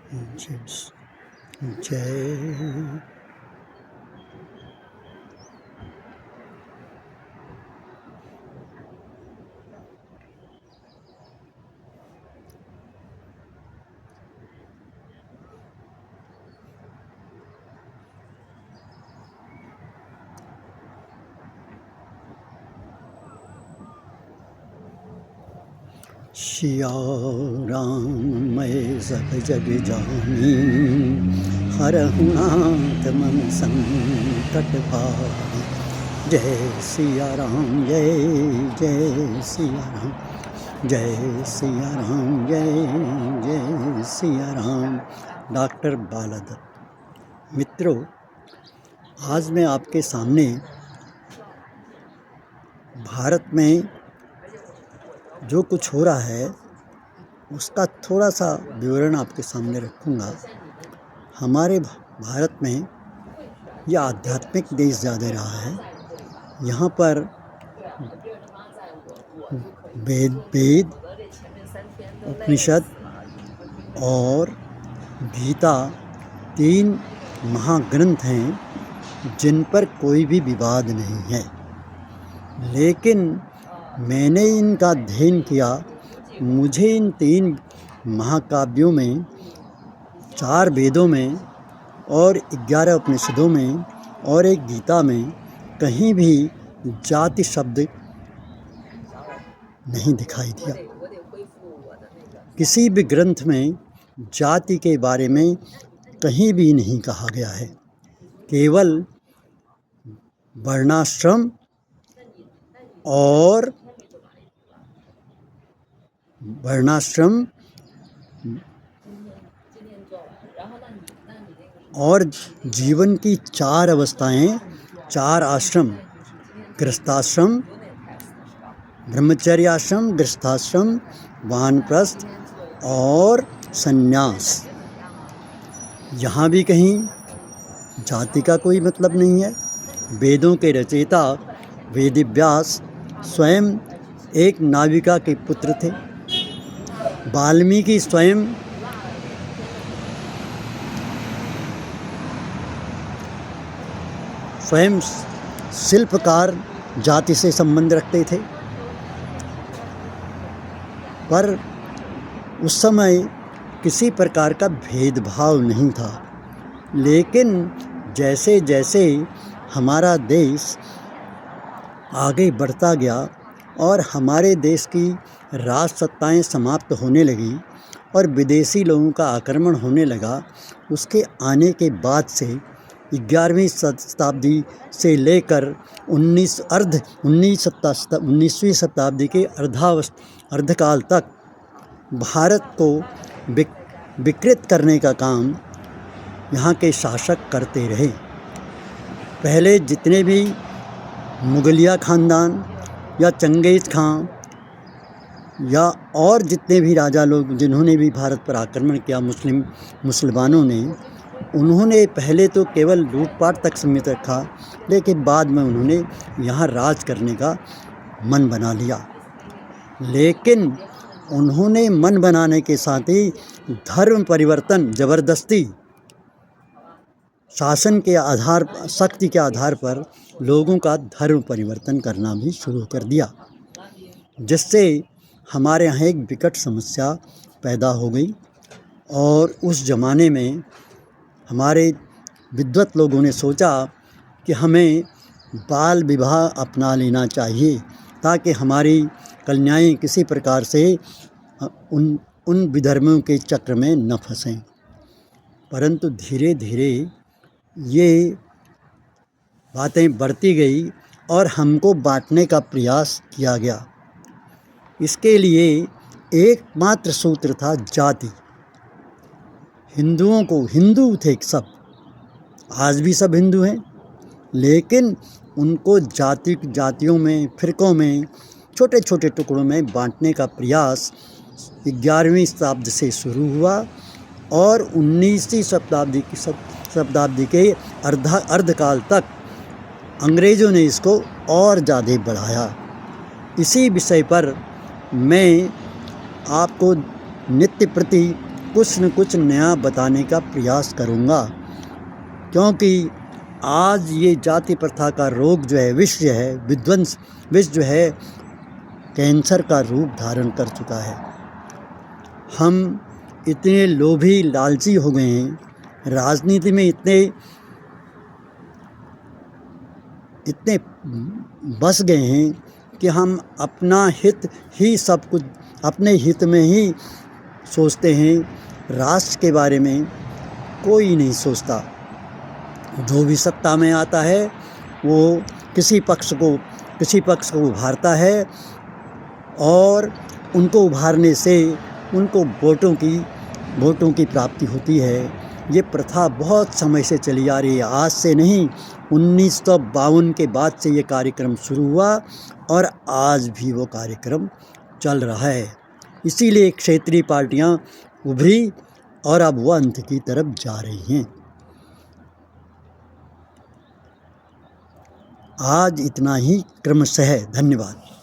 Yes. Jai. Siya Ram मैं सब जग जानी, हरहु नाथ मन संकट भारी। जय सिया राम जय जय सिया राम, जय सिया राम जय जय सिया राम। डॉक्टर बालादत्त। मित्रों, आज मैं आपके सामने भारत में जो कुछ हो रहा है उसका थोड़ा सा विवरण आपके सामने रखूँगा। हमारे भारत में यह आध्यात्मिक देश ज़्यादा रहा है। यहाँ पर वेद, उपनिषद और गीता 3 महाग्रंथ हैं जिन पर कोई भी विवाद नहीं है। लेकिन मैंने इनका अध्ययन किया, मुझे इन 3 महाकाव्यों में, 4 वेदों में और 11 उपनिषदों में और एक गीता में कहीं भी जाति शब्द नहीं दिखाई दिया। किसी भी ग्रंथ में जाति के बारे में कहीं भी नहीं कहा गया है। केवल वर्णाश्रम और जीवन की 4 अवस्थाएं, 4 आश्रम, गृहस्थाश्रम, ब्रह्मचर्य आश्रम, गृहस्थाश्रम, वानप्रस्थ और संन्यास। यहाँ भी कहीं जाति का कोई मतलब नहीं है। वेदों के रचयिता वेदव्यास स्वयं एक नाविका के पुत्र थे। वाल्मीकि स्वयं शिल्पकार जाति से संबंध रखते थे, पर उस समय किसी प्रकार का भेदभाव नहीं था। लेकिन जैसे जैसे हमारा देश आगे बढ़ता गया और हमारे देश की राज सत्ताएँ समाप्त होने लगी और विदेशी लोगों का आक्रमण होने लगा, उसके आने के बाद से 11वीं शताब्दी से लेकर 19वीं शताब्दी के अर्धकाल तक भारत को विकृत करने का काम यहाँ के शासक करते रहे। पहले जितने भी मुगलिया खानदान या चंगेज़ खां या और जितने भी राजा लोग जिन्होंने भी भारत पर आक्रमण किया, मुसलमानों ने, उन्होंने पहले तो केवल लूटपाट तक सीमित रखा, लेकिन बाद में उन्होंने यहाँ राज करने का मन बना लिया। लेकिन उन्होंने मन बनाने के साथ ही धर्म परिवर्तन ज़बरदस्ती शासन के आधार, शक्ति के आधार पर लोगों का धर्म परिवर्तन करना भी शुरू कर दिया, जिससे हमारे यहाँ एक विकट समस्या पैदा हो गई। और उस ज़माने में हमारे विद्वत लोगों ने सोचा कि हमें बाल विवाह अपना लेना चाहिए ताकि हमारी कन्याएं किसी प्रकार से उन विधर्मों के चक्र में न फंसें। परंतु धीरे धीरे ये बातें बढ़ती गई और हमको बांटने का प्रयास किया गया। इसके लिए एकमात्र सूत्र था जाति। हिंदुओं को, हिंदू थे सब, आज भी सब हिंदू हैं, लेकिन उनको जातियों में, फिरकों में, छोटे छोटे टुकड़ों में बांटने का प्रयास 11वीं शताब्दी से शुरू हुआ और 19वीं शताब्दी के अर्धकाल तक अंग्रेज़ों ने इसको और ज़्यादा बढ़ाया। इसी विषय पर मैं आपको नित्य प्रति कुछ न कुछ नया बताने का प्रयास करूँगा, क्योंकि आज ये जाति प्रथा का रोग जो है, विष जो है कैंसर का रूप धारण कर चुका है। हम इतने लोभी लालची हो गए हैं, राजनीति में इतने बस गए हैं कि हम अपना हित ही सब कुछ, अपने हित में ही सोचते हैं। राष्ट्र के बारे में कोई नहीं सोचता। जो भी सत्ता में आता है वो किसी पक्ष को उभारता है और उनको उभारने से उनको वोटों की प्राप्ति होती है। ये प्रथा बहुत समय से चली आ रही है, आज से नहीं। 1952 के बाद से ये कार्यक्रम शुरू हुआ और आज भी वो कार्यक्रम चल रहा है। इसीलिए क्षेत्रीय पार्टियां उभरी और अब वो अंत की तरफ जा रही हैं। आज इतना ही क्रमशः। धन्यवाद।